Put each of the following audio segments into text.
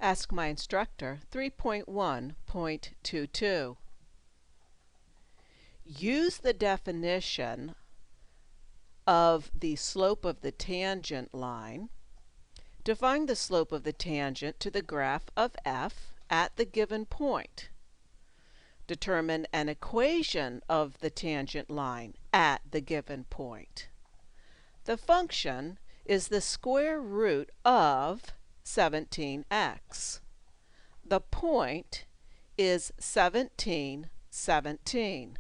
Ask My Instructor 3.1.22. Use the definition of the slope of the tangent line to find the slope of the tangent to the graph of f at the given point. Determine an equation of the tangent line at the given point. The function is the square root of 17x. The point is 17, 17.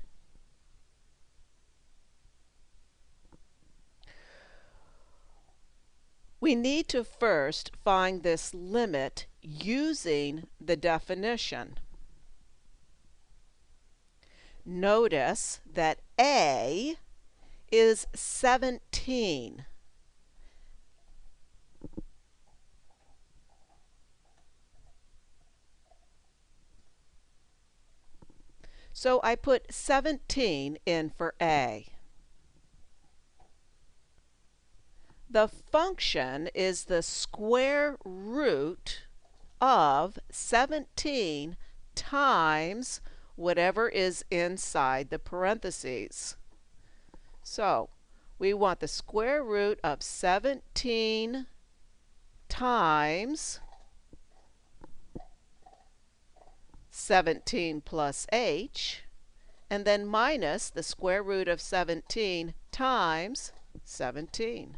We need to first find this limit using the definition. Notice that a is 17. So I put 17 in for a. The function is the square root of 17 times whatever is inside the parentheses. So we want the square root of 17 times 17 plus h, and then minus the square root of 17 times 17.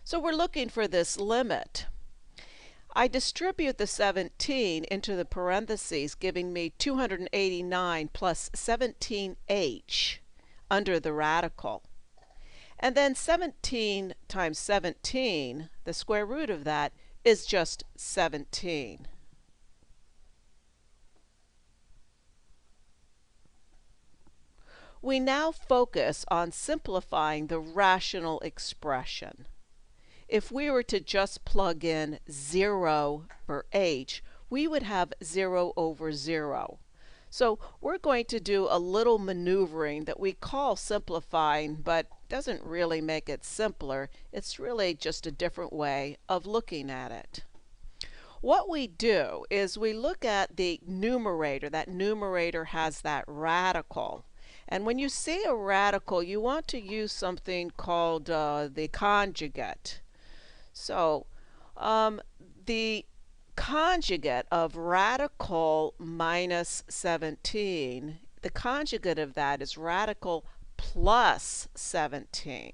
So we're looking for this limit. I distribute the 17 into the parentheses, giving me 289 plus 17h under the radical. And then 17 times 17, the square root of that, is just 17. We now focus on simplifying the rational expression. If we were to just plug in 0 for h, we would have 0 over 0. So we're going to do a little maneuvering that we call simplifying, but doesn't really make it simpler. It's really just a different way of looking at it. What we do is we look at the numerator. That numerator has that radical. And when you see a radical, you want to use something called the conjugate. So the conjugate of radical minus 17, the conjugate of that is radical plus 17.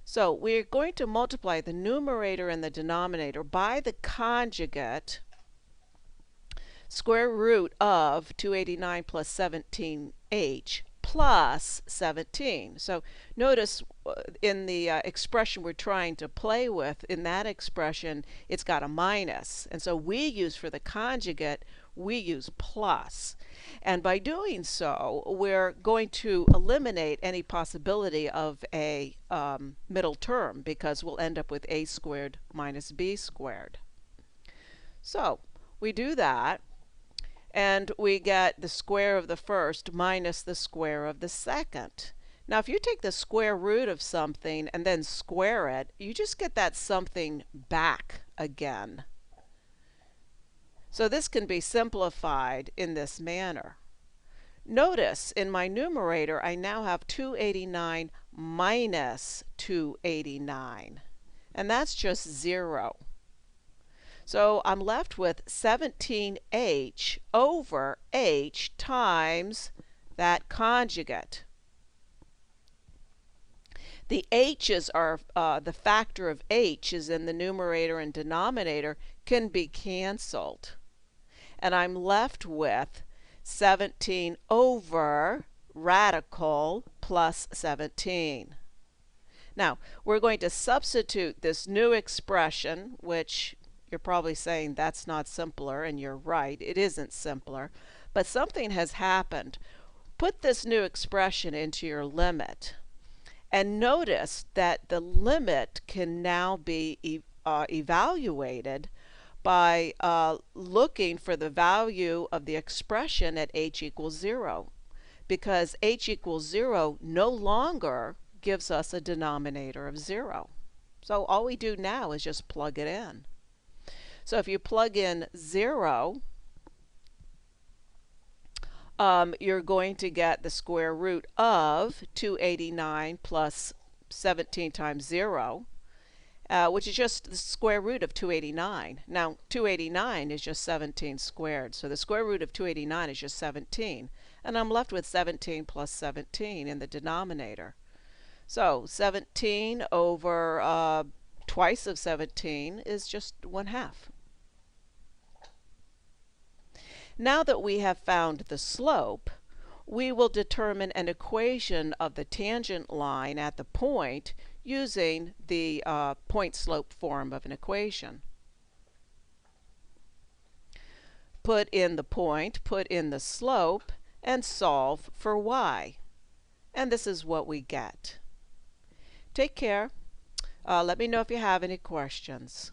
So we're going to multiply the numerator and the denominator by the conjugate square root of 289 plus 17h plus 17. So notice in the expression we're trying to play with, in that expression it's got a minus, and so we use for the conjugate, we use plus. And by doing so, we're going to eliminate any possibility of a middle term, because we'll end up with a squared minus b squared. So we do that, and we get the square of the first minus the square of the second. Now if you take the square root of something and then square it, you just get that something back again. So this can be simplified in this manner. Notice in my numerator I now have 289 minus 289, and that's just 0. So I'm left with 17h over h times that conjugate. The h's are, the factor of h is in the numerator and denominator, can be canceled. And I'm left with 17 over radical plus 17. Now, we're going to substitute this new expression, which you're probably saying that's not simpler, and you're right, it isn't simpler, but something has happened. Put this new expression into your limit, and notice that the limit can now be evaluated by looking for the value of the expression at h equals 0, because h equals 0 no longer gives us a denominator of 0. So all we do now is just plug it in. So if you plug in 0, you're going to get the square root of 289 plus 17 times 0, which is just the square root of 289. Now, 289 is just 17 squared, so the square root of 289 is just 17. And I'm left with 17 plus 17 in the denominator. So 17 over twice of 17 is just 1/2. Now that we have found the slope, we will determine an equation of the tangent line at the point using the point-slope form of an equation. Put in the point, put in the slope, and solve for y. And this is what we get. Take care. Let me know if you have any questions.